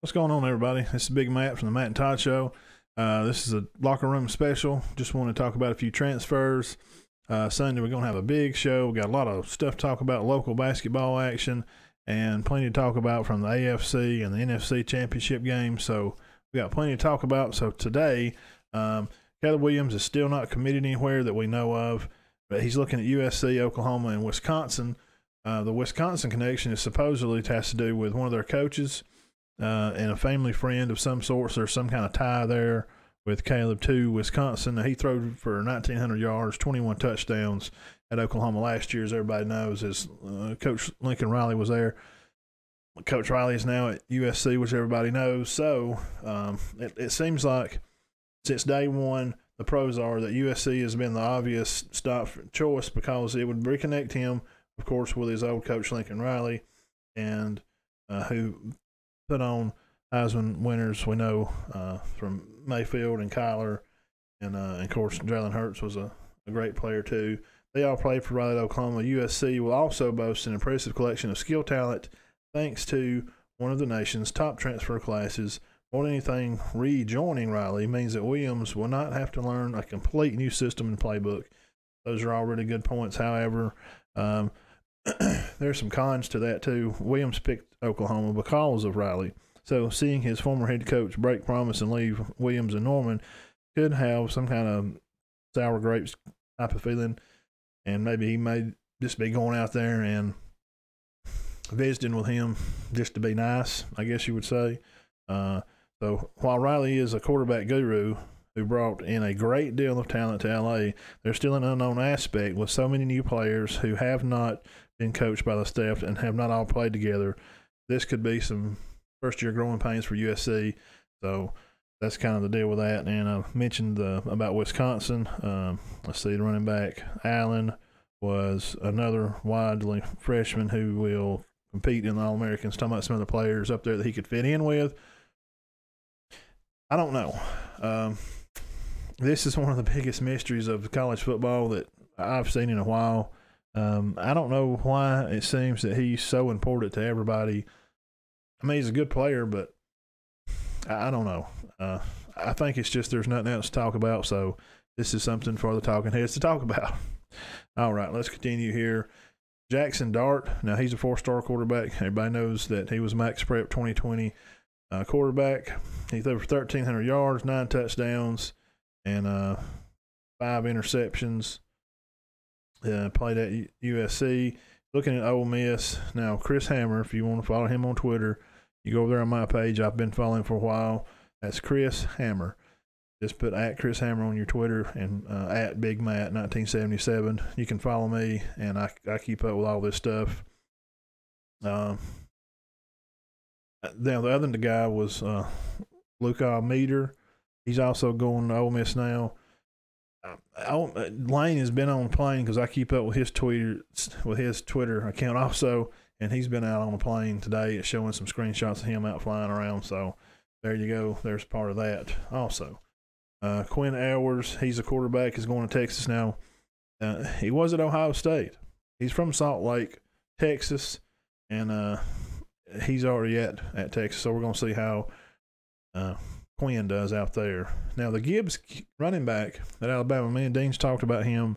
What's going on, everybody? This is Big Matt from the Matt and Todd Show. This is a locker room special. Just want to talk about a few transfers. Sunday, we're going to have a big show. We got a lot of stuff to talk about, local basketball action, and plenty to talk about from the AFC and the NFC championship game. So we got plenty to talk about. So today, Keller Williams is still not committed anywhere that we know of, but he's looking at USC, Oklahoma, and Wisconsin. The Wisconsin connection is supposedly has to do with one of their coaches. And a family friend of some sort. So there's some kind of tie there with Caleb to Wisconsin. Now, he threw for 1,900 yards, 21 touchdowns at Oklahoma last year, as everybody knows, as Coach Lincoln Riley was there. Coach Riley is now at USC, which everybody knows. So it seems like since day one, the pros are that USC has been the obvious stop choice because it would reconnect him, of course, with his old coach Lincoln Riley, and who put on Heisman winners we know from Mayfield and Kyler, and of course Jalen Hurts was a great player too. They all played for Riley at Oklahoma. USC will also boast an impressive collection of skill talent thanks to one of the nation's top transfer classes. More than anything, rejoining Riley means that Williams will not have to learn a complete new system and playbook. Those are all really good points. However, there's some cons to that too. Williams picked Oklahoma because of Riley. So seeing his former head coach break promise and leave Williams and Norman could have some kind of sour grapes type of feeling. And maybe he may just be going out there and visiting with him just to be nice, I guess you would say. So while Riley is a quarterback guru who brought in a great deal of talent to LA, there's still an unknown aspect with so many new players who have not been coached by the staff and have not all played together. This could be some first-year growing pains for USC. So that's kind of the deal with that. And I mentioned about Wisconsin. Let's see, the running back Allen was another widely freshman who will compete in the All-Americans. Talking about some of the players up there that he could fit in with. I don't know. This is one of the biggest mysteries of college football that I've seen in a while. I don't know why it seems that he's so important to everybody. I mean, he's a good player, but I don't know. I think it's just there's nothing else to talk about, so this is something for the talking heads to talk about. All right, let's continue here. Jackson Dart, now he's a four-star quarterback. Everybody knows that he was Max Prep 2020 quarterback. He threw for 1,300 yards, 9 touchdowns, and 5 interceptions. Played at USC. Looking at Ole Miss now, Chris Hammer. If you want to follow him on Twitter, you go over there on my page. I've been following for a while. That's Chris Hammer. Just put at Chris Hammer on your Twitter and at Big Matt 1977. You can follow me, and I keep up with all this stuff. Now the other guy was Luca Meter. He's also going to Ole Miss now. Lane has been on the plane because I keep up with his Twitter account also, and he's been out on the plane today. It's showing some screenshots of him out flying around. So there you go. There's part of that also. Quinn Ewers, he's a quarterback, is going to Texas now. He was at Ohio State. He's from Salt Lake, Texas, and he's already at Texas. So we're going to see how Quinn does out there. Now the Gibbs running back at Alabama, me and Dean's talked about him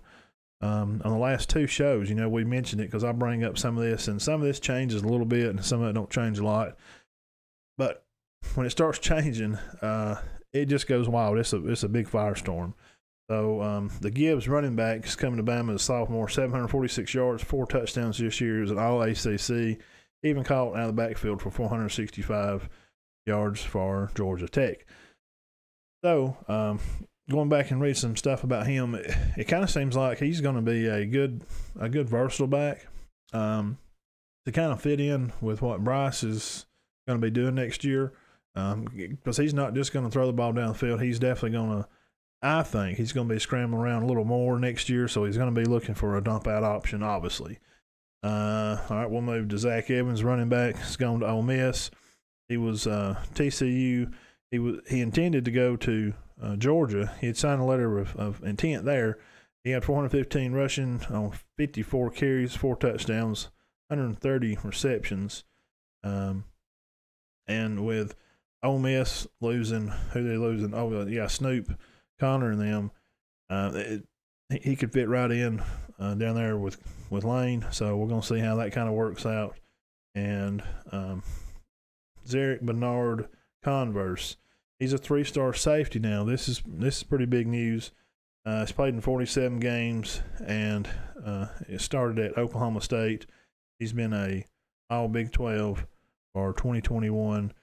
on the last 2 shows. You know, we mentioned it because I bring up some of this, and some of this changes a little bit and some of it don't change a lot. But when it starts changing, it just goes wild. It's a big firestorm. So the Gibbs running back is coming to Bama as a sophomore, 746 yards, 4 touchdowns this year. Is an all-ACC. Even caught out of the backfield for 465 yards for Georgia Tech. So going back and read some stuff about him, it kind of seems like he's going to be a good versatile back to kind of fit in with what Bryce is going to be doing next year, because he's not just going to throw the ball down the field. He's definitely going to, I think he's going to be scrambling around a little more next year, so he's going to be looking for a dump out option, obviously. All right, we'll move to Zach Evans, running back. He's going to Ole Miss. He was TCU. He intended to go to Georgia. He had signed a letter of intent there. He had 415 rushing on 54 carries, 4 touchdowns, 130 receptions. And with Ole Miss losing, who they losing? Oh, yeah, Snoop, Connor, and them. He could fit right in down there with Lane. So we're gonna see how that kind of works out. And Zerrick Bernard Converse. He's a 3-star safety now. This is pretty big news. He's played in 47 games, and it started at Oklahoma State. He's been a All Big 12 for 2021,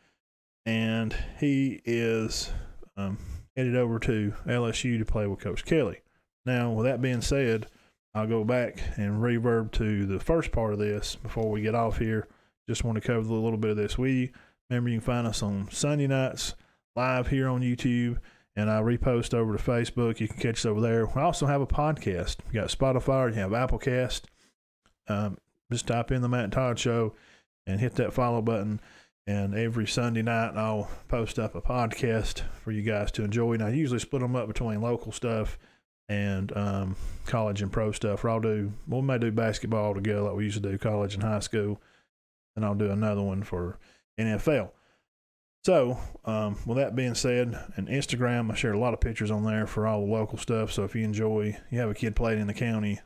and he is headed over to LSU to play with Coach Kelly. Now, with that being said, I'll go back and reverb to the first part of this before we get off here. Just want to cover a little bit of this with you. Remember, you can find us on Sunday nights live here on YouTube, and I repost over to Facebook. You can catch us over there. We also have a podcast. You got Spotify, you have Applecast. Just type in the Matt and Todd Show and hit that follow button. And every Sunday night, I'll post up a podcast for you guys to enjoy. And I usually split them up between local stuff and college and pro stuff. We may do basketball together like we used to do college and high school. And I'll do another one for NFL. So, with that being said, and Instagram, I share a lot of pictures on there for all the local stuff. So if you have a kid playing in the county,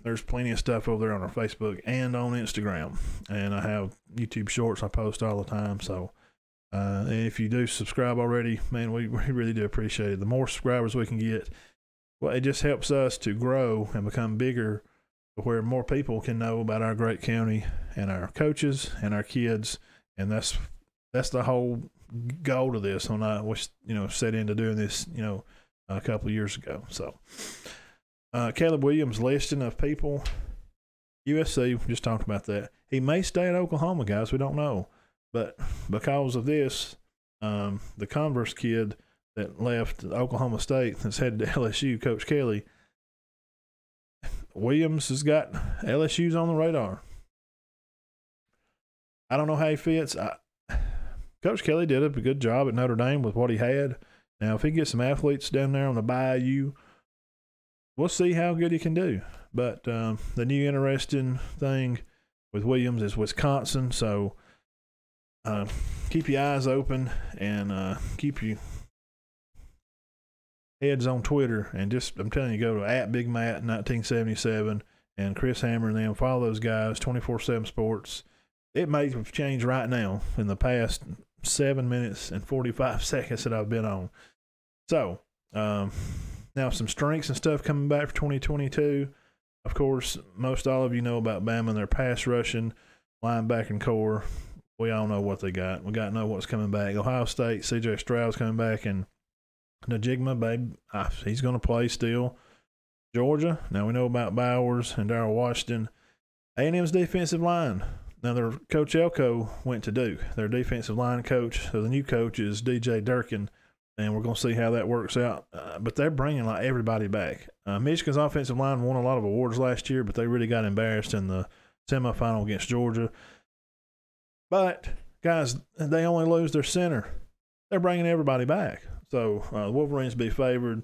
there's plenty of stuff over there on our Facebook and on Instagram. And I have YouTube shorts I post all the time. So, and if you do subscribe already, man, we really do appreciate it. The more subscribers we can get, well, it just helps us to grow and become bigger, where more people can know about our great county and our coaches and our kids. And that's the whole goal to this when I was, set into doing this, a couple of years ago. So, Keller Williams listing of people, USC, we just talked about that. He may stay at Oklahoma, guys. We don't know. But because of this, the Converse kid that left Oklahoma State that's headed to LSU, Coach Kelly, Williams has got LSU's on the radar. I don't know how he fits. Coach Kelly did a good job at Notre Dame with what he had. Now, if he gets some athletes down there on the Bayou, we'll see how good he can do. But the new interesting thing with Williams is Wisconsin. So keep your eyes open and keep your heads on Twitter. And I'm telling you, go to @BigMatt1977 and Chris Hammer and them. Follow those guys, 24/7 Sports. It may have changed right now in the past 7 minutes and 45 seconds that I've been on. So, now some strengths and stuff coming back for 2022. Of course, most all of you know about Bama and their pass rushing, linebacking core. We all know what they got. We got to know what's coming back. Ohio State, C.J. Stroud's coming back, and Najigma, babe, he's going to play still. Georgia, now we know about Bowers and Darrell Washington. A&M's defensive line. Now, their coach Elko went to Duke. Their defensive line coach, so the new coach is DJ Durkin, and we're going to see how that works out. But they're bringing everybody back. Michigan's offensive line won a lot of awards last year, but they really got embarrassed in the semifinal against Georgia. But, guys, they only lose their center. They're bringing everybody back. So, the Wolverines be favored.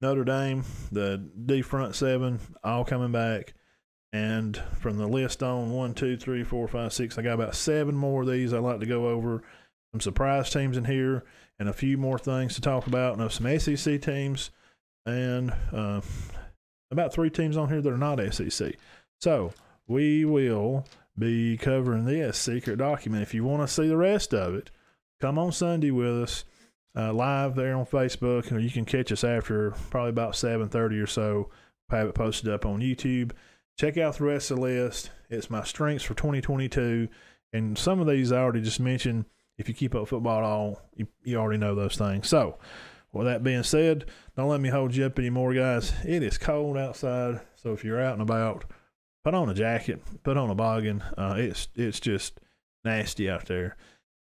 Notre Dame, the D front seven, all coming back. And from the list on 1, 2, 3, 4, 5, 6, I got about 7 more of these I'd like to go over. Some surprise teams in here and a few more things to talk about. And some SEC teams and about 3 teams on here that are not SEC. So we will be covering this secret document. If you want to see the rest of it, come on Sunday with us live there on Facebook. Or you can catch us after probably about 7:30 or so. We'll have it posted up on YouTube. Check out the rest of the list. It's my strengths for 2022. And some of these I already just mentioned. If you keep up football at all, you already know those things. So, with that being said, don't let me hold you up anymore, guys. It is cold outside. So, if you're out and about, put on a jacket, put on a boggin. It's just nasty out there.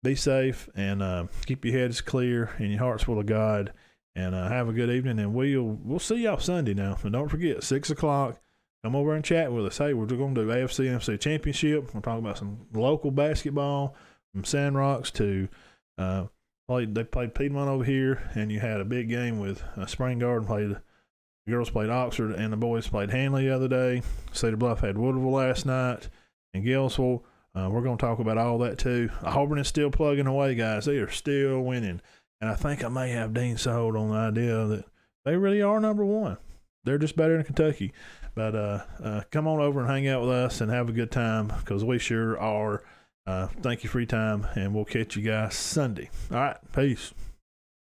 Be safe and keep your heads clear and your hearts full of God. And have a good evening. And we'll see y'all Sunday now. And don't forget, 6 o'clock. Come over and chat with us. Hey, we're going to do AFC NFC Championship. We're talking about some local basketball from Sand Rocks to they played Piedmont over here, and you had a big game with Spring Garden. The girls played Oxford, and the boys played Hanley the other day. Cedar Bluff had Woodville last night, and Gillsville We're going to talk about all that too. Auburn is still plugging away, guys. They are still winning. And I think I may have Dean sold on the idea that they really are number one. They're just better than Kentucky. But come on over and hang out with us and have a good time, because we sure are. Thank you for your time, and we'll catch you guys Sunday. All right, peace.